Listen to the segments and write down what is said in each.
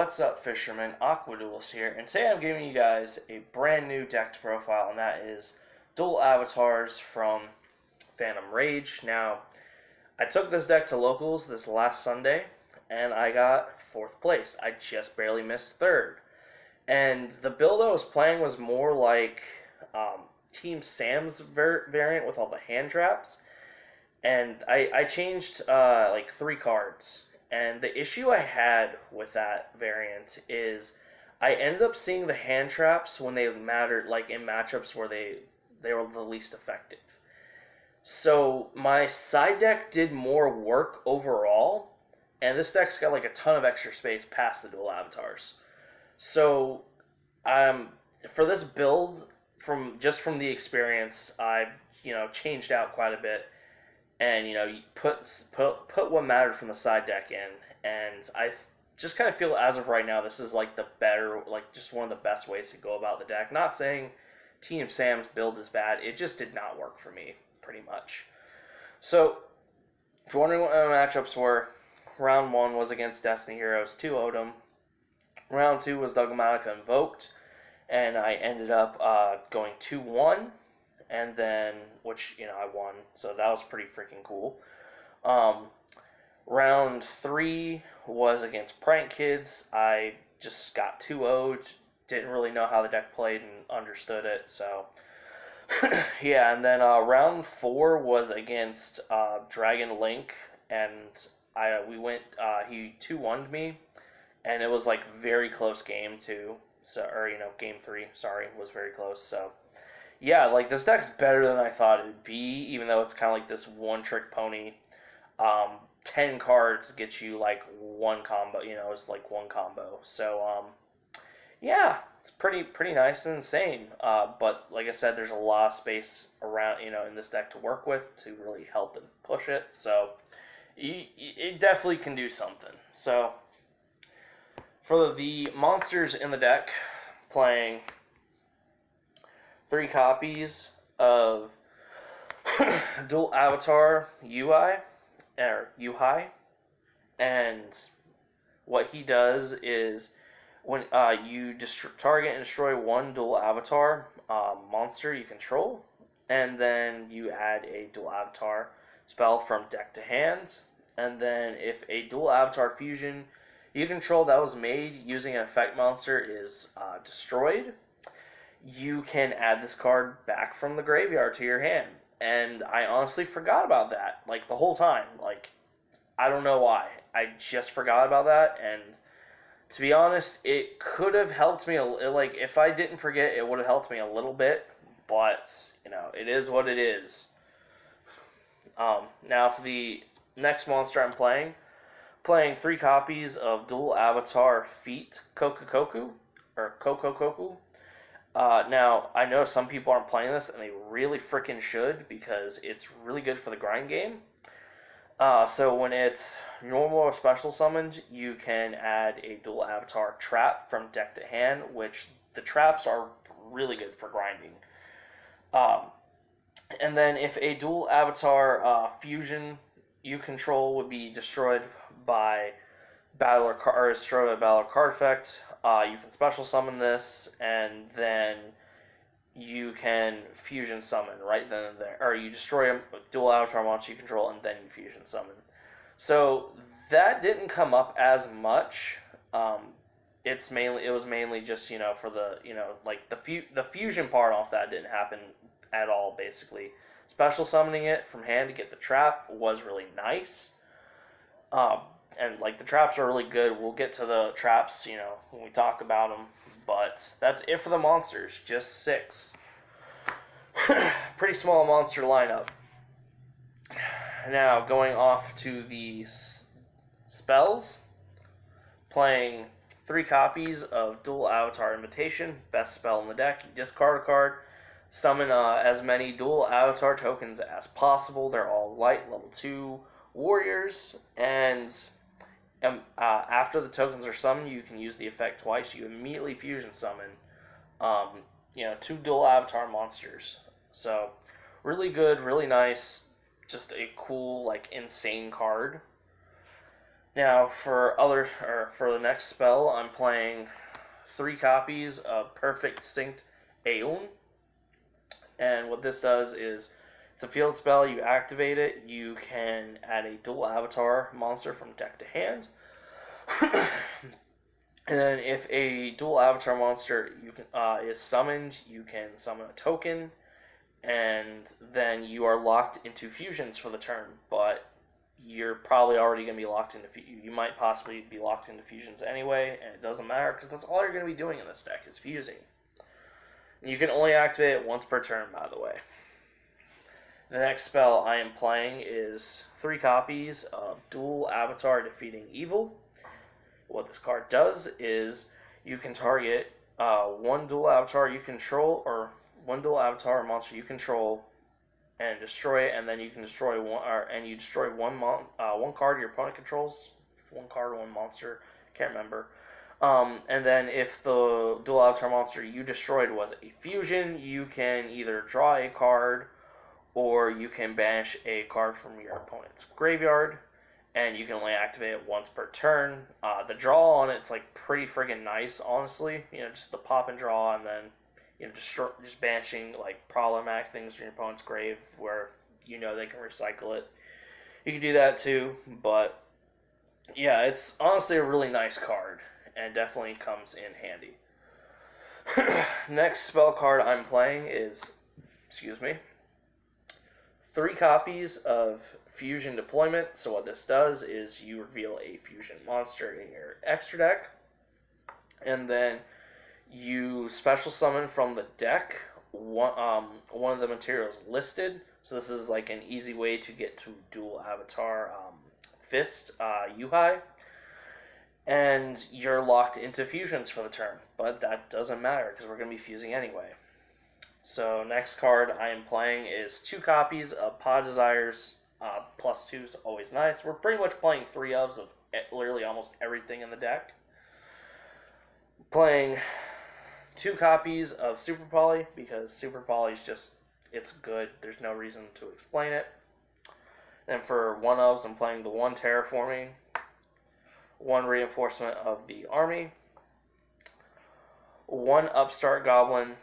What's up, fishermen? Aqua Duelist here, and today I'm giving you guys a brand new deck to profile, and that is Dual Avatars from Phantom Rage. Now, I took this deck to locals this last Sunday, and I got 4th place. I just barely missed 3rd. And the build I was playing was more like Team Sam's variant with all the hand traps, and I changed like 3 cards. And the issue I had with that variant is I ended up seeing the hand traps when they mattered, like in matchups where they were the least effective. So my side deck did more work overall, and this deck's got like a ton of extra space past the dual avatars. So for this build, from the experience, I've changed out quite a bit, and you put what mattered from the side deck in, and I just kind of feel as of right now this is like the better, like just one of the best ways to go about the deck. Not saying Team Sam's build is bad, it just did not work for me pretty much. So if you're wondering what my matchups were, round 1 was against Destiny Heroes 2 Odom. Round 2 was Dogmatica Invoked, and I ended up going 2-1. And then, which, I won, so that was pretty freaking cool. Round 3 was against Prank Kids. I just got 2-0'd, didn't really know how the deck played and understood it, so... yeah, and then round 4 was against Dragon Link, and he 2-1'd me, and it was, like, very close game, too. So, game 3, sorry, was very close, so... yeah, like, this deck's better than I thought it would be, even though it's kind of like this one-trick pony. 10 cards get you, like, one combo, it's like one combo. So, yeah, it's pretty nice and insane. But, like I said, there's a lot of space around, in this deck to work with to really help and push it. So, it definitely can do something. So, for the monsters in the deck, playing 3 copies of Dual Avatar UI, and what he does is when you target and destroy one Dual Avatar monster you control, and then you add a Dual Avatar spell from deck to hand, and then if a Dual Avatar fusion you control that was made using an effect monster is destroyed, you can add this card back from the graveyard to your hand. And I honestly forgot about that, like, the whole time. Like, I don't know why. I just forgot about that, and to be honest, it could have helped me, like, if I didn't forget, it would have helped me a little bit, but, it is what it is. Now, for the next monster I'm playing 3 copies of Dual Avatar Feet Kokokoku, or Kokokoku. Now, I know some people aren't playing this, and they really freaking should, because it's really good for the grind game. So when it's normal or special summoned, you can add a Dual Avatar trap from deck to hand, which the traps are really good for grinding. And then if a Dual Avatar fusion you control would be destroyed by battle or destroyed by battle or card effect, you can special summon this, and then you can fusion summon right then and there. Or you destroy a Dual Avatar monster you control, and then you fusion summon. So that didn't come up as much. It was mainly just, for the, like the fusion part off that didn't happen at all, basically. Special summoning it from hand to get the trap was really nice. And, like, the traps are really good. We'll get to the traps, when we talk about them. But that's it for the monsters. Just 6. Pretty small monster lineup. Now, going off to the spells. Playing 3 copies of Dual Avatar Invitation. Best spell in the deck. You discard a card. Summon as many Dual Avatar tokens as possible. They're all light, level 2 warriors. And... after the tokens are summoned, you can use the effect twice. You immediately fusion summon, 2 Dual Avatar monsters. So, really good, really nice, just a cool, like, insane card. Now for the next spell, I'm playing 3 copies of Perfect Synced Aeon. And what this does is, it's a field spell. You activate it. You can add a dual avatar monster from deck to hand. And then if a dual avatar monster is summoned, you can summon a token, and then you are locked into fusions for the turn. But you're probably already going to be locked into you might possibly be locked into fusions anyway, and it doesn't matter because that's all you're going to be doing in this deck is fusing. And you can only activate it once per turn, by the way. The next spell I am playing is 3 copies of Dual Avatar Defeating Evil. What this card does is you can target one dual avatar you control, or one dual avatar monster you control, and destroy it. And then you can destroy one card your opponent controls. One card, one monster. Can't remember. And then if the dual avatar monster you destroyed was a fusion, you can either draw a card, or you can banish a card from your opponent's graveyard. And you can only activate it once per turn. The draw on it's like pretty friggin' nice, honestly. Just the pop and draw, and then just banishing like problematic things from your opponent's grave where they can recycle it. You can do that too, but yeah, it's honestly a really nice card and definitely comes in handy. Next spell card I'm playing is, 3 copies of Fusion Deployment. So what this does is you reveal a fusion monster in your extra deck, and then you special summon from the deck one of the materials listed. So this is like an easy way to get to dual avatar Fist Yuhai, and you're locked into fusions for the turn. But that doesn't matter because we're going to be fusing anyway. So next card I am playing is 2 copies of Pod Desires. +2 is always nice. We're pretty much playing 3 of literally almost everything in the deck. Playing 2 copies of Super Poly because Super Poly is it's good. There's no reason to explain it. And for 1-ofs, I'm playing the 1 Terraforming, 1 Reinforcement of the Army, 1 Upstart Goblin,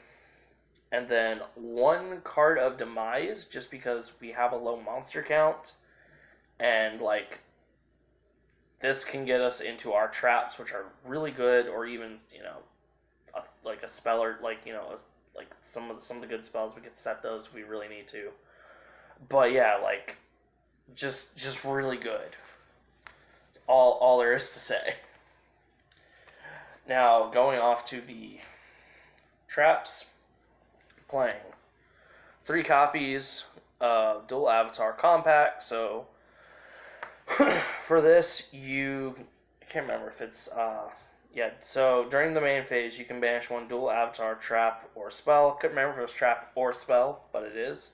and then 1 card of Demise, just because we have a low monster count, and like this can get us into our traps, which are really good, or even like a speller, like some of the good spells we could set those if we really need to. But yeah, like just really good. That's all there is to say. Now going off to the traps. Playing 3 copies of Dual Avatar Compact. So for this, I can't remember if it's so during the main phase you can banish 1 dual avatar trap or spell. Couldn't remember if it was trap or spell, but it is.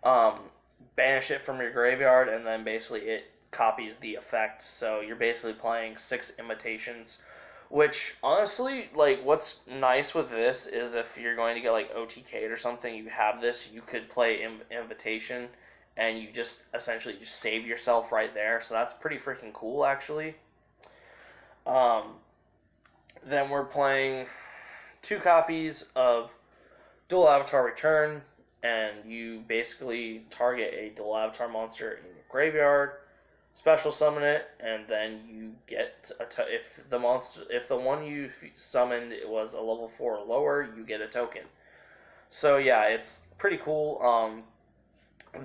Banish it from your graveyard, and then basically it copies the effects. So you're basically playing 6 imitations. Which, honestly, like, what's nice with this is if you're going to get, like, OTK'd or something, you have this, you could play Invitation, and you just essentially just save yourself right there. So that's pretty freaking cool, actually. Then we're playing 2 copies of Dual Avatar Return, and you basically target a Dual Avatar monster in your graveyard, special summon it, and then you get if the one you summoned was a level 4 or lower, you get a token. So yeah, it's pretty cool.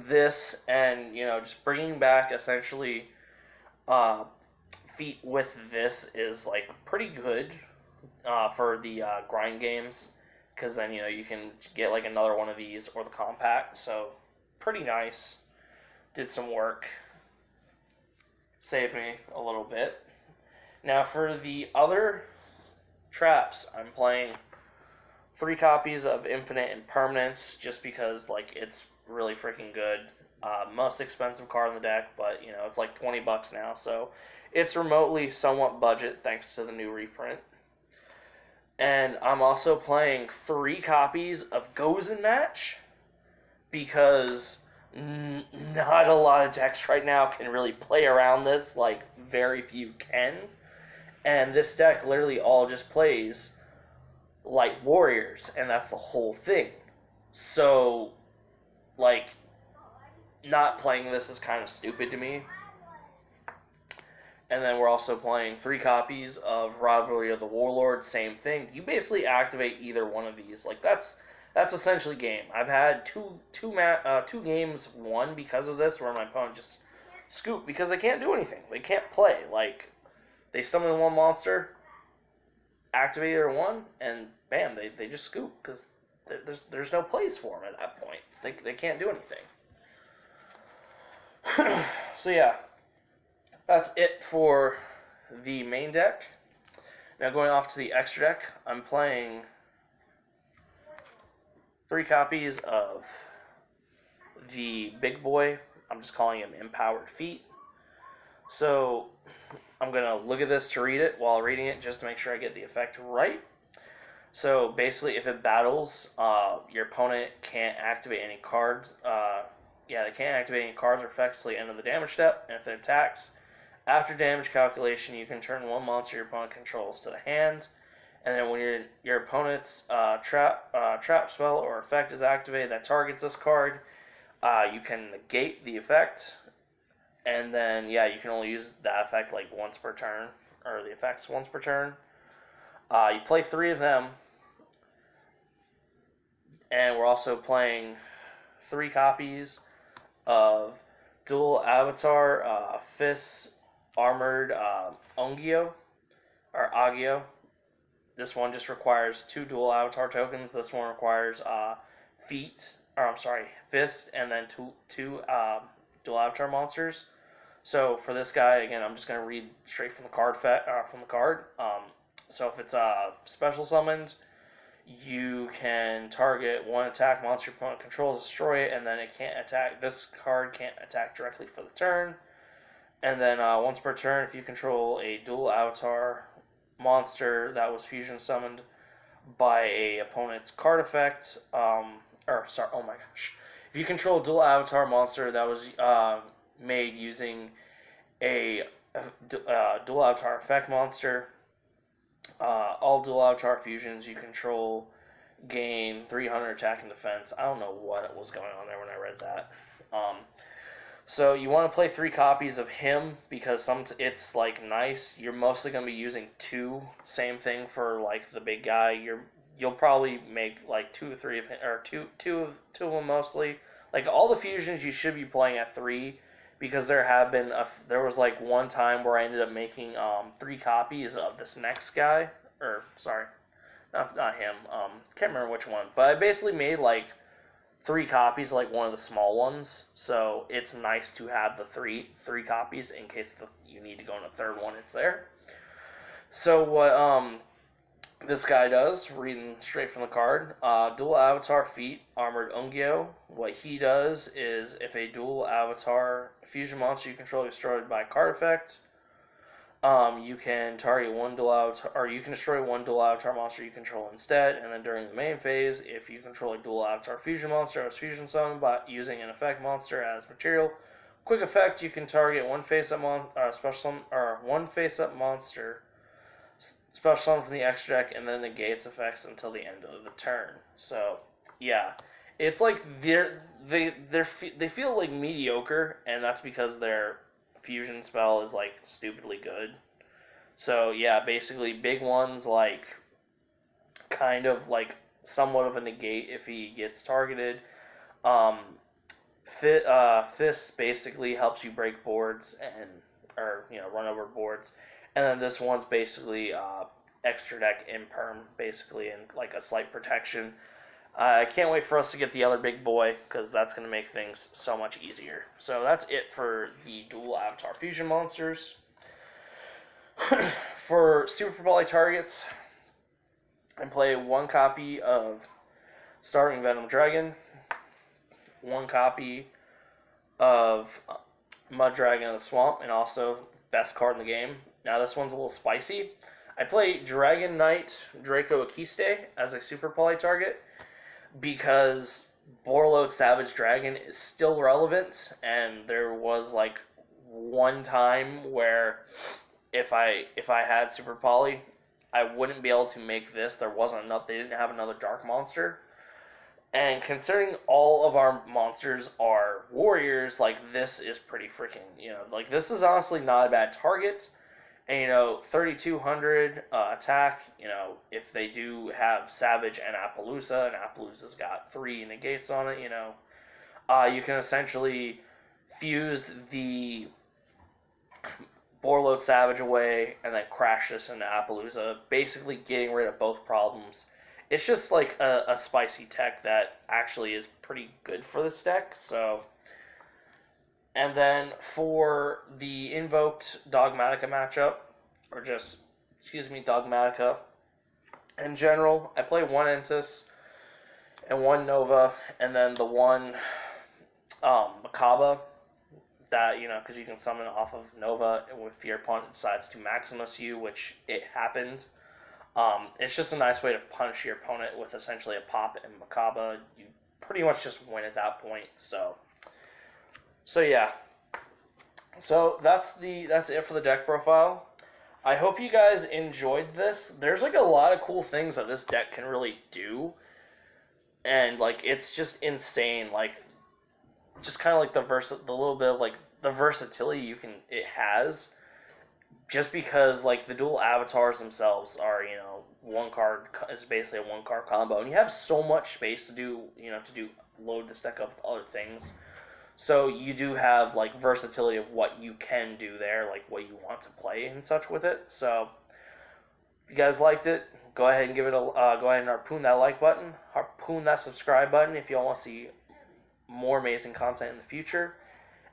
This and just bringing back essentially feat with this is like pretty good for the grind games, because then you can get like another one of these or the compact. So pretty nice. Did some work. Saved me a little bit. Now for the other traps, I'm playing 3 copies of Infinite Impermanence, just because like it's really freaking good. Most expensive card in the deck, but it's like $20 now, so it's remotely somewhat budget thanks to the new reprint. And I'm also playing 3 copies of Gozen Match, because not a lot of decks right now can really play around this like very few can. And this deck literally all just plays light warriors, and that's the whole thing. So, like, not playing this is kind of stupid to me. And then we're also playing 3 copies of Rivalry of the Warlord. Same thing. You basically activate either one of these. Like that's essentially game. I've had two games won because of this, where my opponent just scoop because they can't do anything. They can't play. Like they summon one monster, activate either one, and bam, they just scoop because there's no plays for them at that point. They can't do anything. So yeah. That's it for the main deck. Now going off to the extra deck, I'm playing 3 copies of the big boy. I'm just calling him Empowered Feet. So I'm going to look at this to read it while reading it just to make sure I get the effect right. So basically if it battles, your opponent can't activate any cards. They can't activate any cards or effects till the end of the damage step. And if it attacks, after damage calculation, you can turn one monster your opponent controls to the hand, and then when your opponent's trap spell or effect is activated that targets this card, you can negate the effect, and then you can only use that effect like once per turn, or the effects once per turn. You play 3 of them, and we're also playing 3 copies of Dual Avatar Fists Armored Ongyo, or Agio. This one just requires 2 Dual Avatar tokens. This one requires Fist, and then two Dual Avatar monsters. So for this guy, again, I'm just going to read straight from the card. So if it's special summoned, you can target one attack monster your opponent controls, destroy it, and then it can't attack. This card can't attack directly for the turn. And then once per turn, if you control a dual avatar monster that was fusion summoned by a opponent's card effect, if you control a dual avatar monster that was made using a dual avatar effect monster, all dual avatar fusions you control gain 300 attack and defense. I don't know what was going on there when I read that. So you want to play 3 copies of him because it's like nice. You're mostly going to be using 2. Same thing for like the big guy. You'll probably make like 2 or 3 of him, or two of them mostly. Like all the fusions you should be playing at 3 because there was like one time where I ended up making 3 copies of this next guy, or sorry, not him. Can't remember which one, but I basically made like 3 copies, like one of the small ones, so it's nice to have the three copies in case you need to go in a third one, it's there. So what this guy does, reading straight from the card, Dual Avatar Feet Armored Ongyo, what he does is if a Dual Avatar fusion monster you control is destroyed by a card effect, you can target one dual avatar, or you can destroy one dual avatar monster you control instead. And then during the main phase, if you control a dual avatar fusion monster as fusion summoned by using an effect monster as material, quick effect, you can target one face-up one face-up monster special summon from the extra deck, and then negates effects until the end of the turn. So yeah, it's like they feel like mediocre, and that's because their fusion spell is like stupidly good. So yeah, basically big ones like kind of like somewhat of a negate if he gets targeted. Fist basically helps you break boards or run over boards, and then this one's basically extra deck imperm basically, and like a slight protection. I can't wait for us to get the other big boy, because that's going to make things so much easier. So that's it for the dual avatar fusion monsters. For super poly targets, I play 1 copy of Starving Venom Dragon, 1 copy of Mud Dragon of the Swamp, and also best card in the game. Now this one's a little spicy. I play Dragon Knight Draco Akiste as a super poly target, because Borreload Savage Dragon is still relevant, and there was like one time where if I had Super Poly, I wouldn't be able to make this. There wasn't enough. They didn't have another Dark Monster. And considering all of our monsters are warriors, like, this is pretty freaking, like, this is honestly not a bad target. And, 3,200 attack, if they do have Savage and Appaloosa's got 3 negates on it, you can essentially fuse the Borload Savage away and then crash this into Appaloosa, basically getting rid of both problems. It's just like a spicy tech that actually is pretty good for this deck. So, and then for the invoked Dogmatica matchup, or just, Dogmatica in general, I play one Entis and one Nova, and then the one Makaba that, because you can summon off of Nova if your opponent decides to Maximus you, which it happens. It's just a nice way to punish your opponent with essentially a pop and Makaba. You pretty much just win at that point. So yeah. So that's it for the deck profile. I hope you guys enjoyed this. There's like a lot of cool things that this deck can really do, and like it's just insane. Like, just kind of like the little bit of like the versatility it has. Just because, like, the dual avatars themselves are, one card is basically a 1-card combo, and you have so much space to do, load this deck up with other things. So you do have, like, versatility of what you can do there, like, what you want to play and such with it. So if you guys liked it, go ahead and go ahead and harpoon that like button, harpoon that subscribe button if y'all want to see more amazing content in the future.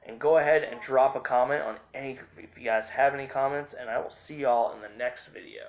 And go ahead and drop a comment on if you guys have any comments, and I will see y'all in the next video.